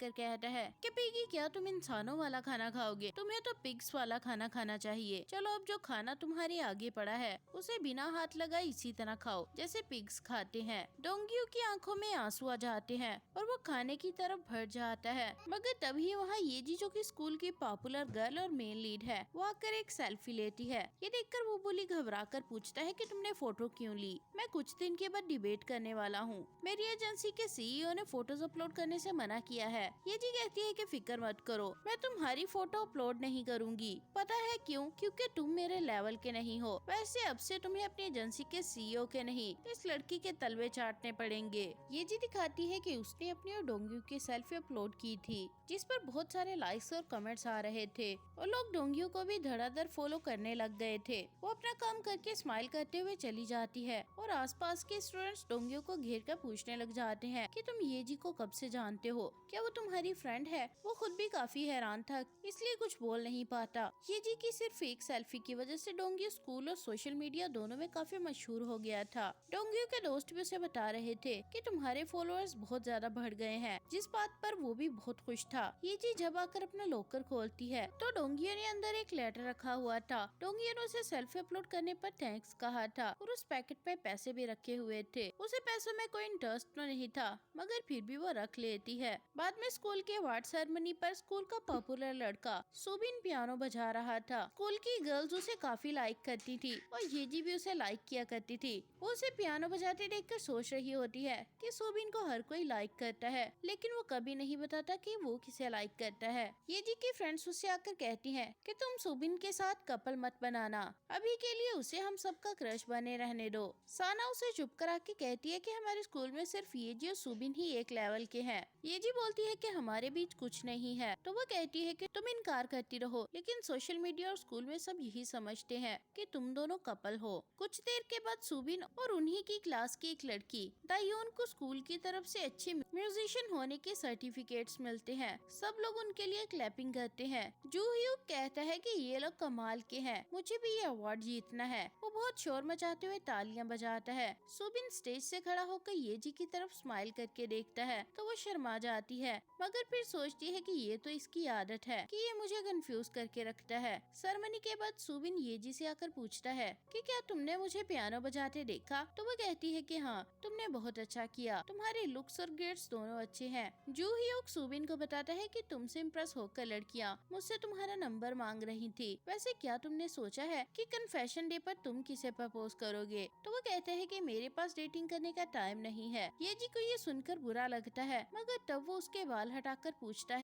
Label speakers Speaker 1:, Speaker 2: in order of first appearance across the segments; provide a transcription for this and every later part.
Speaker 1: कर कहता है कि पिगी क्या तुम इंसानों वाला खाना खाओगे? तुम्हें तो पिग्स वाला खाना खाना चाहिए। चलो अब जो खाना तुम्हारे आगे पड़ा है उसे बिना हाथ लगाए इसी तरह खाओ जैसे पिग्स खाते हैं। डोंगियो की आंखों में आंसू आ जाते हैं और वो खाने की तरफ बढ़ जाता है, मगर तभी वहाँ येजी जो कि स्कूल की पॉपुलर गर्ल और मेन लीड है वो आकर एक सेल्फी लेती है। ये देखकर वो बुली घबरा कर पूछता है कि तुमने फोटो क्यों ली? मैं कुछ दिन के बाद डिबेट करने वाला हूँ। मेरी एजेंसी के सीईओ ने फोटोज अपलोड करने से मना किया है। येजी कहती है कि फिक्र मत करो, मैं तुम्हारी फोटो अपलोड नहीं करूँगी। पता है क्यों? क्योंकि तुम मेरे लेवल के नहीं हो। वैसे अब से तुम्हें अपनी एजेंसी के सीईओ के नहीं इस लड़की के तलवे चाटने पड़ेंगे। येजी दिखाती है कि उसने अपनी और डोंगियो की सेल्फी अपलोड की थी जिस पर बहुत सारे लाइक्स और कमेंट्स आ रहे थे और लोग डोंगियो को भी धड़ाधड़ फॉलो करने लग गए थे। वो अपना काम करके स्माइल करते हुए चली जाती है और आसपास के स्टूडेंट्स डोंगियो को घेर कर पूछने लग जाते हैं कि तुम येजी को कब से जानते हो? क्या वो तुम्हारी फ्रेंड है? वो खुद भी काफी हैरान था इसलिए कुछ बोल नहीं पाता। येजी की सिर्फ एक सेल्फी की वजह से डोंगियो स्कूल और सोशल मीडिया दोनों में काफी मशहूर हो गया था। डोंगियो के दोस्त भी उसे बता रहे थे कि तुम्हारे फॉलोअर्स बहुत ज्यादा बढ़ गए हैं, जिस बात पर वो भी बहुत खुश था। येजी जब आकर अपना लॉकर खोलती है तो डोंगियो ने अंदर एक लेटर रखा हुआ था। डोंगियो ने उसे सेल्फी अपलोड करने पर थैंक्स कहा था और उस पैकेट में पैसे भी रखे हुए थे। उसे पैसों में कोई इंटरेस्ट तो नहीं था मगर फिर भी वो रख लेती है। बाद में स्कूल के अवार्ड सेरेमनी पर स्कूल का पॉपुलर लड़का सुबिन पियानो बजा रहा था। स्कूल की गर्ल्स उसे काफी लाइक करती थी और येजी भी उसे लाइक किया करती थी। वो उसे पियानो बजाते देखकर सोच रही होती है कि सुबिन को हर कोई लाइक करता है, लेकिन वो कभी नहीं बताता कि वो किसे लाइक करता है। येजी की फ्रेंड्स उससे आकर कहती हैं कि तुम सुबिन के साथ कपल मत बनाना, अभी के लिए उसे हम सबका क्रश बने रहने दो। साना उसे चुप करा के कहती है कि हमारे स्कूल में सिर्फ येजी और सुबिन ही एक लेवल के हैं। येजी बोलती है कि हमारे बीच कुछ नहीं है, तो वो कहती है कि तुम इनकार करती रहो, लेकिन सोशल मीडिया और स्कूल में सब यही समझते हैं कि तुम दोनों कपल हो। कुछ देर के बाद सुबिन और उन्हीं की क्लास की एक लड़की दायोन को स्कूल की तरफ से अच्छे म्यूजिशियन होने के सर्टिफिकेट्स मिलते हैं। सब लोग उनके लिए क्लैपिंग करते हैं। जूह्यूक कहता है कि ये लोग कमाल के हैं, मुझे भी ये अवार्ड जीतना है। वो बहुत शोर मचाते हुए तालियां बजाता है। सुबिन स्टेज से खड़ा होकर येजी की तरफ स्माइल करके देखता है तो वो शर्मा जाती है, मगर फिर सोचती है कि ये तो इसकी आदत है कि ये मुझे कंफ्यूज करके रखता है। सेरेमनी के बाद सुबिन येजी से आकर पूछता है कि क्या तुमने मुझे पियानो बजाते देखा? तो वो कहती है कि हाँ, तुमने बहुत अच्छा किया, तुम्हारे लुक्स और ग्रेड्स दोनों अच्छे हैं। जूह्यूक सुबिन को बताता है कि तुमसे इम्प्रेस होकर लड़कियाँ मुझसे तुम्हारा नंबर मांग रही थी। वैसे क्या तुमने सोचा है कि कन्फेशन डे पर तुम किसे प्रपोज करोगे? तो वो कहते हैं कि मेरे पास डेटिंग करने का टाइम नहीं है। येजी को ये सुनकर बुरा लगता है, मगर तब वो उसके बाल हटाकर पूछता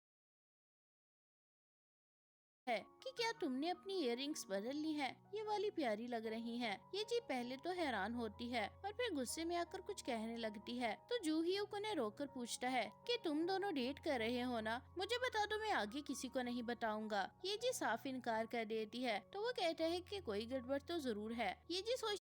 Speaker 1: है कि क्या तुमने अपनी इयररिंग्स बदल ली हैं? ये वाली प्यारी लग रही हैं। ये जी पहले तो हैरान होती है और फिर गुस्से में आकर कुछ कहने लगती है तो जूह्यूक उन्हें रोककर पूछता है कि तुम दोनों डेट कर रहे हो ना? मुझे बता दो, मैं आगे किसी को नहीं बताऊंगा। ये जी साफ इनकार कर देती है तो वो कहता है कि कोई गड़बड़ तो जरूर है। ये जी सोचती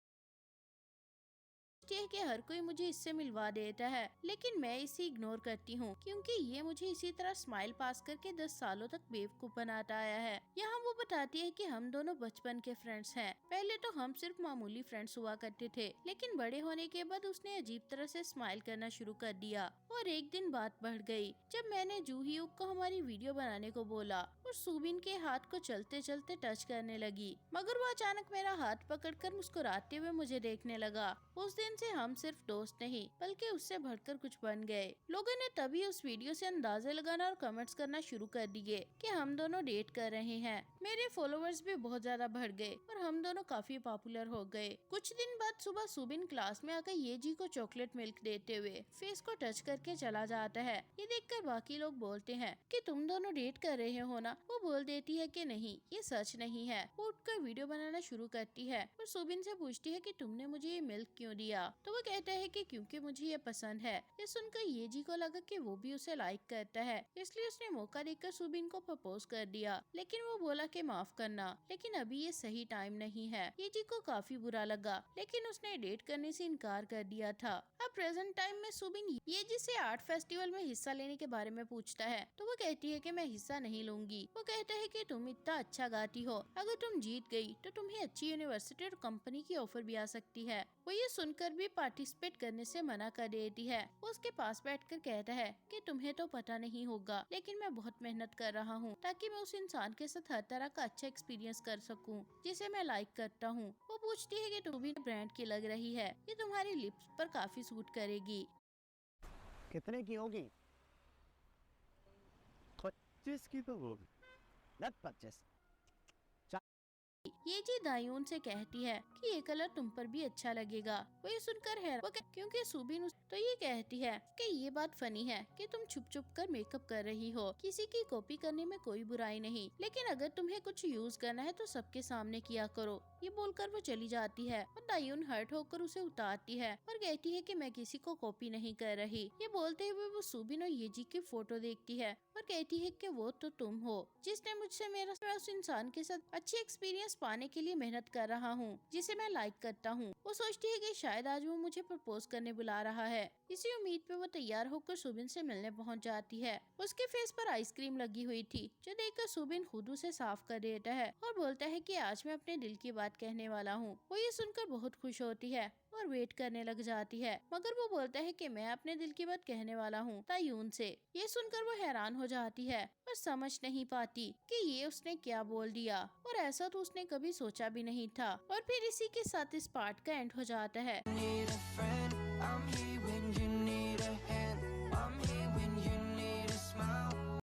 Speaker 1: है कि हर कोई मुझे इससे मिलवा देता है, लेकिन मैं इसे इग्नोर करती हूँ क्योंकि ये मुझे इसी तरह स्माइल पास करके 10 सालों तक बेवकूफ बनाता आया है। यहाँ वो बताती है कि हम दोनों बचपन के फ्रेंड्स हैं। पहले तो हम सिर्फ मामूली फ्रेंड्स हुआ करते थे, लेकिन बड़े होने के बाद उसने अजीब तरह से स्माइल करना शुरू कर दिया और एक दिन बात बढ़ गई जब मैंने जूह्यूक को हमारी वीडियो बनाने को बोला और सुबिन के हाथ को चलते चलते टच करने लगी, मगर वो अचानक मेरा हाथ पकड़कर मुस्कुराते हुए मुझे देखने लगा। उस दिन से हम सिर्फ दोस्त नहीं बल्कि उससे बढ़कर कुछ बन गए। लोगों ने तभी उस वीडियो से अंदाजे लगाना और कमेंट्स करना शुरू कर दिए कि हम दोनों डेट कर रहे हैं। मेरे फॉलोअर्स भी बहुत ज्यादा बढ़ गए और हम दोनों काफी पॉपुलर हो गए। कुछ दिन बाद सुबह सुबिन क्लास में आकर येजी को चॉकलेट मिल्क देते हुए फेस को टच करके चला जाता है। ये देखकर बाकी लोग बोलते हैं कि तुम दोनों डेट कर रहे हो ना? वो बोल देती है कि नहीं, ये सच नहीं है। वो उठकर वीडियो बनाना शुरू करती है और सुबिन से पूछती है कि तुमने मुझे ये मिल्क क्यों दिया? तो वो कहता है कि क्योंकि मुझे ये पसंद है। ये सुनकर येजी को लगा कि वो भी उसे लाइक करता है, इसलिए उसने मौका देकर सुबिन को प्रपोज कर दिया, लेकिन वो बोला कि माफ करना, लेकिन अभी ये सही टाइम नहीं है। येजी को काफी बुरा लगा, लेकिन उसने डेट करने से इनकार कर दिया था। अब प्रेजेंट टाइम में सुबिन येजी से आर्ट फेस्टिवल में हिस्सा लेने के बारे में पूछता है तो वो कहती है कि मैं हिस्सा नहीं लूंगी। वो कहता है कि तुम इतना अच्छा गाती हो, अगर तुम जीत गई तो तुम्हें अच्छी यूनिवर्सिटी और कंपनी की ऑफर भी आ सकती है। वो ये सुनकर भी पार्टिसिपेट करने से मना कर देती है। वो उसके पास बैठकर कहता है कि तुम्हें तो पता नहीं होगा, लेकिन मैं बहुत मेहनत कर रहा हूँ ताकि मैं उस इंसान के साथ हर तरह का अच्छा एक्सपीरियंस कर सकूँ जिसे मैं लाइक करता हूँ। वो पूछती है कि तुम भी ब्रांड की लग रही है, ये तुम्हारी लिप्स पर काफी सूट करेगी।
Speaker 2: कितने की होगी?
Speaker 3: 25 की तो होगी।
Speaker 2: लग 25।
Speaker 1: ये जी दायून से कहती है कि ये कलर तुम पर भी अच्छा लगेगा। वो ये सुनकर है क्योंकि सुबिन तो ये कहती है कि ये बात फनी है कि तुम छुप छुप कर मेकअप कर रही हो, किसी की कॉपी करने में कोई बुराई नहीं, लेकिन अगर तुम्हें कुछ यूज करना है तो सबके सामने किया करो। ये बोलकर वो चली जाती है और दायून हर्ट होकर उसे उतारती है और कहती है कि मैं किसी को कॉपी नहीं कर रही। ये बोलते हुए वो सुबिन और येजी की फोटो देखती है और कहती है कि वो तो तुम हो जिसने मुझसे मेरा उस इंसान के साथ अच्छी एक्सपीरियंस पाने के लिए मेहनत कर रहा हूँ जिसे मैं लाइक करता हूँ। वो सोचती है कि शायद आज वो मुझे प्रपोज करने बुला रहा है। इसी उम्मीद पे वो तैयार होकर सुबिन से मिलने पहुँच जाती है। उसके फेस पर आइसक्रीम लगी हुई थी जो देखकर सुबिन खुद उसे साफ कर देता है और बोलता है कि आज मैं अपने दिल की बात कहने वाला हूँ। वो ये सुनकर बहुत खुश होती है और वेट करने लग जाती है, मगर वो बोलता है कि मैं अपने दिल की बात कहने वाला हूँ तायून से। ये सुनकर वो हैरान हो जाती है और समझ नहीं पाती कि ये उसने क्या बोल दिया, और ऐसा तो उसने कभी सोचा भी नहीं था। और फिर इसी के साथ इस पार्ट का एंड हो जाता है।